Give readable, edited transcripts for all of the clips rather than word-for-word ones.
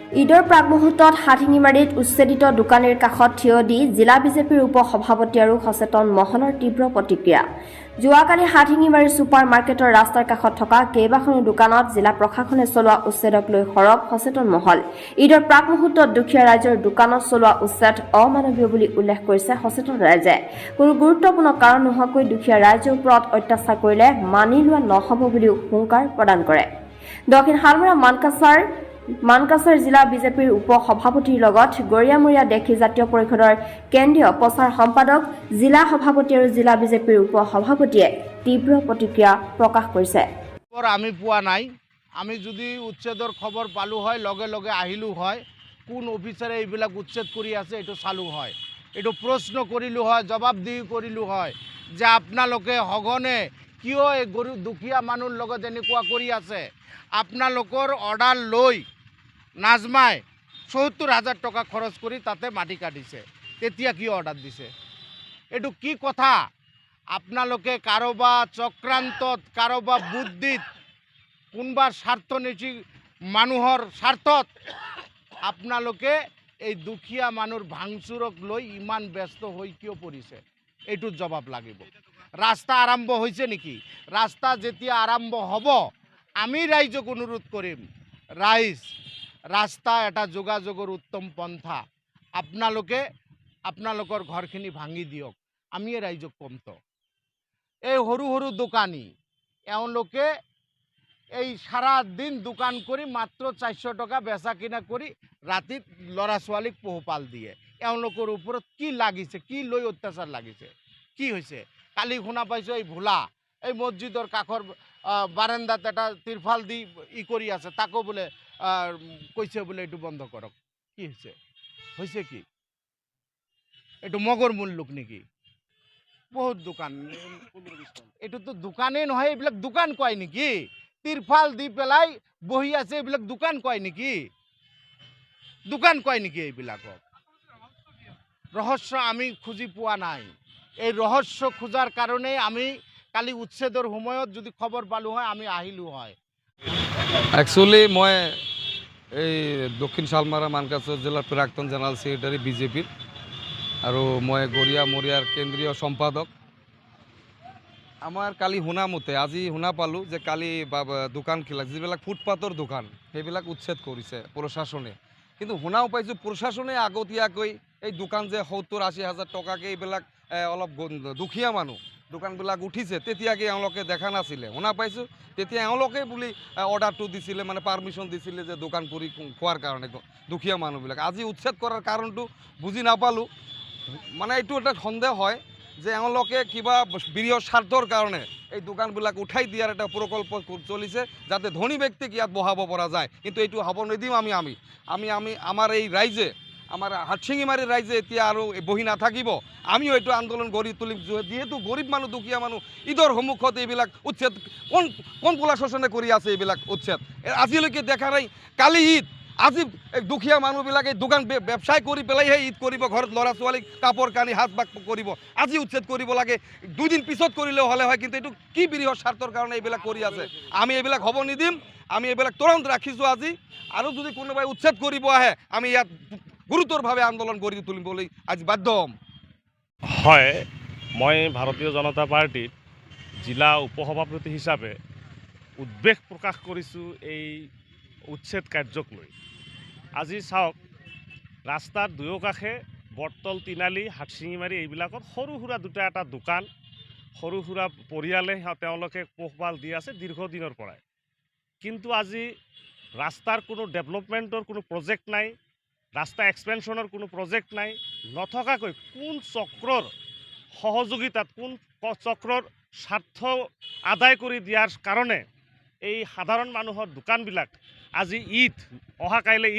ঈদৰ প্ৰাকমুহূৰ্তত হাথিঙিমাৰীত উচ্ছেদিত দোকানীৰ কাষত থিয় দি জিলা বিজেপিৰ উপ সভাপতি আৰু সচেতন মহলৰ তীব্ৰ প্ৰতিক্ৰিয়া। যোৱাকালি হাথিঙিমাৰী ছুপাৰ মাৰ্কেটৰ ৰাস্তাৰ কাষত থকা কেইবাখনো দোকানত জিলা প্ৰশাসনে চলোৱা উচ্ছেদক লৈ সৰব সচেতন মহল। ঈদৰ প্ৰাকমুহূৰ্তত দুখীয়া ৰাইজৰ দোকানত চলোৱা উচ্ছেদ অমানৱীয় বুলি উল্লেখ কৰিছে সচেতন ৰাইজে। কোনো গুৰুত্বপূৰ্ণ কাৰণ নোহোৱাকৈ দুখীয়া ৰাইজৰ ওপৰত অত্যাচাৰ কৰিলে মানি লোৱা নহ'ব বুলিও হুংকাৰ প্ৰদান কৰে। দক্ষিণ শালমৰা মানকাছাৰ জিলা বিজেপিৰ উপ সভাপতিৰ লগত গৰিয়ামৰীয়া দেশী জাতীয় পৰিষদৰ কেন্দ্ৰীয় প্ৰচাৰ সম্পাদক, জিলা সভাপতি আৰু জিলা বিজেপিৰ উপ সভাপতিয়ে তীব্ৰ প্ৰতিক্ৰিয়া প্ৰকাশ কৰিছে। আমি পোৱা নাই। আমি যদি উচ্ছেদৰ খবৰ পালো হয় লগে লগে আহিলো হয়। কোন অফিচাৰে এইবিলাক উচ্ছেদ কৰি আছে এইটো চালু হয়, এইটো প্ৰশ্ন কৰিলো হয়, জবাবদিহি কৰিলো হয় যে আপোনালোকে সঘনে কিয় এই গৰীব দুখীয়া মানুহৰ লগত এনেকুৱা কৰি আছে। আপোনালোকৰ অৰ্ডাৰ লৈ নাজমাই ৭০,০০০ টকা খৰচ কৰি তাতে মাটি কাটিছে, তেতিয়া কি অৰ্ডাৰ দিছে? এইটো কি কথা? আপোনালোকে কাৰোবাৰ চক্ৰান্তত, কাৰোবাৰ বুদ্ধিত, কোনোবাৰ স্বাৰ্থনীতি মানুহৰ স্বাৰ্থত আপোনালোকে এই দুখীয়া মানুহৰ ভাংচুৰক লৈ ইমান ব্যস্ত হৈ কিয় পৰিছে? এইটোৰ জবাব লাগিব। ৰাস্তা আৰম্ভ হৈছে নেকি? ৰাস্তা যেতিয়া আৰম্ভ হ'ব আমি ৰাইজক অনুৰোধ কৰিম, ৰাইজ ৰাস্তা এটা যোগাযোগৰ উত্তম পন্থা। আপোনালোকে আপোনালোকৰ ঘৰখিনি ভাঙি দিয়ক, আমি ৰাইজক কমতো। এই সৰু সৰু দোকানী এওঁলোকে এই সাৰা দিন দোকান কৰি মাত্ৰ ৪০০ টকা বেচা কিনা কৰি ৰাতিত ল'ৰা ছোৱালীক পোহপাল দিয়ে। এওঁলোকৰ ওপৰত কি লাগিছে, কি লৈ অত্যাচাৰ লাগিছে, কি হৈছে? কালি শুনা পাইছোঁ এই ভোলা এই মছজিদৰ কাষৰ বাৰান্দাত এটা তিৰফাল দি কৰি আছে, তাকো বোলে কৈছে বোলে এইটো বন্ধ কৰক। কি হৈছে কি? এইটো মগৰ মুল্লুক নেকি? বহুত দোকান, এইটোতো দোকানেই নহয়, এইবিলাক দোকান কয় নেকি? তিৰফাল দি পেলাই বহি আছে, এইবিলাক দোকান কয় নেকি? দোকান কয় নেকি এইবিলাকক? ৰহস্য আমি খুঁজি পোৱা নাই। এই ৰহস্য খোজাৰ কাৰণে আমি কালি উচ্ছেদৰ সময়ত যদি খবৰ পালোঁ হয় আমি আহিলোঁ হয়। একচুৱেলি মই এই দক্ষিণ শালমাৰা মানকাছাৰ জিলাৰ প্ৰাক্তন জেনেৰেল ছেক্ৰেটাৰী বিজেপিৰ, আৰু মই গৰিয়ামৰীয়াৰ কেন্দ্ৰীয় সম্পাদক। আমাৰ কালি শুনা মতে, আজি শুনা পালোঁ যে কালি দোকানবিলাক যিবিলাক ফুটপাথৰ দোকান সেইবিলাক উচ্ছেদ কৰিছে প্ৰশাসনে। কিন্তু শুনাও পাইছোঁ প্ৰশাসনে আগতীয়াকৈ এই দোকান যে ৭০-৮০ হাজাৰ টকাকৈ এইবিলাক অলপ দুখীয়া মানুহ দোকানবিলাক উঠিছে তেতিয়াকৈ এওঁলোকে দেখা নাছিলে। শুনা পাইছোঁ তেতিয়া এওঁলোকে বুলি অৰ্ডাৰটো দিছিলে, মানে পাৰ্মিশ্যন দিছিলে যে দোকান কৰি খোৱাৰ কাৰণে দুখীয়া মানুহবিলাক। আজি উচ্ছেদ কৰাৰ কাৰণটো বুজি নাপালোঁ। মানে এইটো এটা সন্দেহ হয় যে এওঁলোকে কিবা বৃহৎ স্বাৰ্থৰ কাৰণে এই দোকানবিলাক উঠাই দিয়াৰ এটা প্ৰকল্প চলিছে, যাতে ধনী ব্যক্তিক ইয়াত বহাব পৰা যায়। কিন্তু এইটো হ'ব নিদিম আমি আমাৰ এই ৰাইজে, আমাৰ হাথিঙিমাৰীৰ ৰাইজে এতিয়া আৰু বহি নাথাকিব। আমিও এইটো আন্দোলন গঢ়ি তুলিম, যিহেতু গৰীব মানুহ, দুখীয়া মানুহ ঈদৰ সন্মুখত এইবিলাক উচ্ছেদ কোন প্ৰশাসনে কৰি আছে? এইবিলাক উচ্ছেদ আজিলৈকে দেখা নাই। কালি ঈদ, আজি দুখীয়া মানুহবিলাকে দোকান ব্যৱসায় কৰি পেলাইহে ঈদ কৰিব, ঘৰত ল'ৰা ছোৱালীক কাপোৰ কানি হাত বাক কৰিব। আজি উচ্ছেদ কৰিব লাগে, 2 দিন পিছত কৰিলেও হ'লে হয়। কিন্তু এইটো কি বৃহৎ স্বাৰ্থৰ কাৰণে এইবিলাক কৰি আছে? আমি এইবিলাক হ'ব নিদিম। আমি এইবিলাক তুৰন্ত ৰাখিছোঁ আজি। আৰু যদি কোনোবাই উচ্ছেদ কৰিব আহে আমি ইয়াত গুৰুতৰভাৱে আন্দোলন গঢ়ি তুলিবলৈ আজি বাধ্য হ'ম। হয়, মই ভাৰতীয় জনতা পাৰ্টিৰ জিলা উপসভাপতি হিচাপে উদ্বেগ প্ৰকাশ কৰিছোঁ এই উচ্ছেদ কাৰ্যক লৈ। আজি চাওক, ৰাস্তাৰ দুয়োকাষে বটতল, তিনালি, হাথিঙিমাৰী এইবিলাকত সৰু সুৰা এটা দোকান, সৰু সুৰা পৰিয়ালে তেওঁলোকে পোহপাল দি আছে দীৰ্ঘদিনৰ পৰাই। কিন্তু আজি ৰাস্তাৰ কোনো ডেভেলপমেণ্টৰ কোনো প্ৰজেক্ট নাই, ৰাস্তা এক্সপেনশ্যনৰ কোনো প্ৰজেক্ট নাই। নথকাকৈ কোন চক্ৰৰ সহযোগিতাত, কোন চক্ৰৰ স্বাৰ্থ আদায় কৰি দিয়াৰ কাৰণে এই সাধাৰণ মানুহৰ দোকানবিলাক আজি অহা কাইলৈ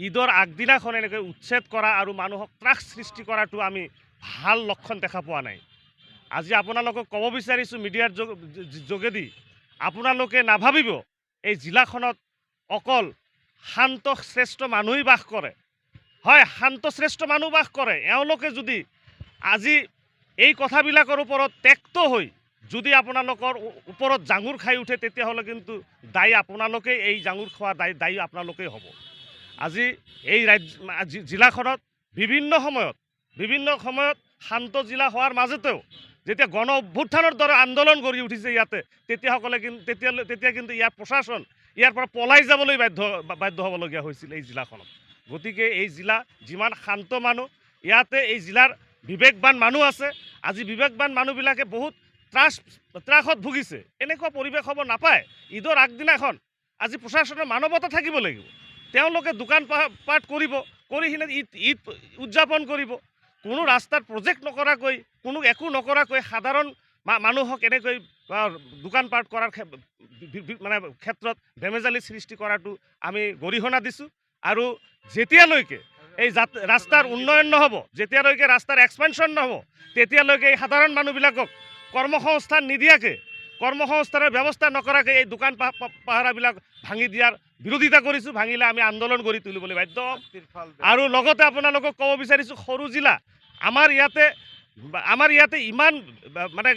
ঈদৰ আগদিনাখন এনেকৈ উচ্ছেদ কৰা আৰু মানুহক ত্ৰাস সৃষ্টি কৰাটো আমি ভাল লক্ষণ দেখা পোৱা নাই। আজি আপোনালোকক ক'ব বিচাৰিছোঁ মিডিয়াৰ যোগেদি, আপোনালোকে নাভাবিব এই জিলাখনত অকল শান্ত শ্ৰেষ্ঠ মানুহেই বাস কৰে। হয়, শান্ত শ্ৰেষ্ঠ মানুহ বাস কৰে। এওঁলোকে যদি আজি এই কথাবিলাকৰ ওপৰত ত্যক্ত হৈ যদি আপোনালোকৰ ওপৰত জাঙুৰ খাই উঠে, তেতিয়াহ'লে কিন্তু দায়ী আপোনালোকেই, এই জাঙুৰ খোৱা দায়ী আপোনালোকেই হ'ব। আজি এই জিলাখনত বিভিন্ন সময়ত শান্ত জিলা হোৱাৰ মাজতেও যেতিয়া গণ অভ্যুত্থানৰ দৰে আন্দোলন গঢ়ি উঠিছে ইয়াতে তেতিয়া কিন্তু ইয়াৰ প্ৰশাসন ইয়াৰ পৰা পলাই যাবলৈ বাধ্য হ'বলগীয়া হৈছিল এই জিলাখনত। গতিকে এই জিলা যিমান শান্ত মানুহ, ইয়াতে এই জিলাৰ বিবেকবান মানুহ আছে। আজি বিবেকবান মানুহবিলাকে বহুত ত্ৰাসত ভুগিছে। এনেকুৱা পৰিৱেশ হ'ব নাপায়। ঈদৰ আগদিনাখন আজি প্ৰশাসনৰ মানৱতা থাকিব লাগিব। তেওঁলোকে দোকান পাট কৰিব, কৰি কিনে ঈদ উদযাপন কৰিব। কোনো ৰাস্তাত প্ৰজেক্ট নকৰাকৈ, কোনো একো নকৰাকৈ সাধাৰণ মানুহক এনেকৈ দোকান পাট কৰাৰ মানে ক্ষেত্ৰত বেমেজালি সৃষ্টি কৰাটো আমি গৰিহণা দিছোঁ। আৰু যেতিয়ালৈকে এই ৰাস্তাৰ উন্নয়ন নহ'ব, যেতিয়ালৈকে ৰাস্তাৰ এক্সপেনশ্যন নহ'ব, তেতিয়ালৈকে এই সাধাৰণ মানুহবিলাকক কৰ্মসংস্থান নিদিয়াকৈ, কৰ্মসংস্থানৰ ব্যৱস্থা নকৰাকৈ এই দোকান পাহাৰাবিলাক ভাঙি দিয়াৰ বিৰোধিতা কৰিছোঁ। ভাঙিলে আমি আন্দোলন গঢ়ি তুলিবলৈ বাধ্য হ'ম। আৰু লগতে আপোনালোকক ক'ব বিচাৰিছোঁ, সৰু জিলা আমাৰ ইয়াতে ইমান মানে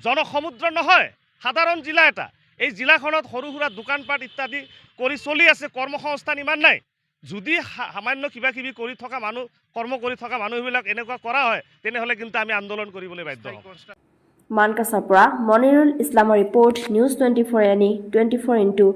জনসমুদ্ৰ নহয়, সাধাৰণ জিলা এটা। এই জিলাখনত সৰু সুৰা দোকান পাট ইত্যাদি কৰি চলি আছে, কৰ্মসংস্থান ইমান নাই। যদি সামান্য কিবা কিবি কৰি থকা কৰ্ম কৰি থকা মানুহবিলাক এনেকুৱা কৰা হয়, তেনেহ'লে কিন্তু আমি আন্দোলন কৰিবলৈ বাধ্য হ'ম। মানকাছাৰ পৰা মনিৰুল ইছলামৰ ৰিপৰ্ট, নিউজ 24 এনি 24x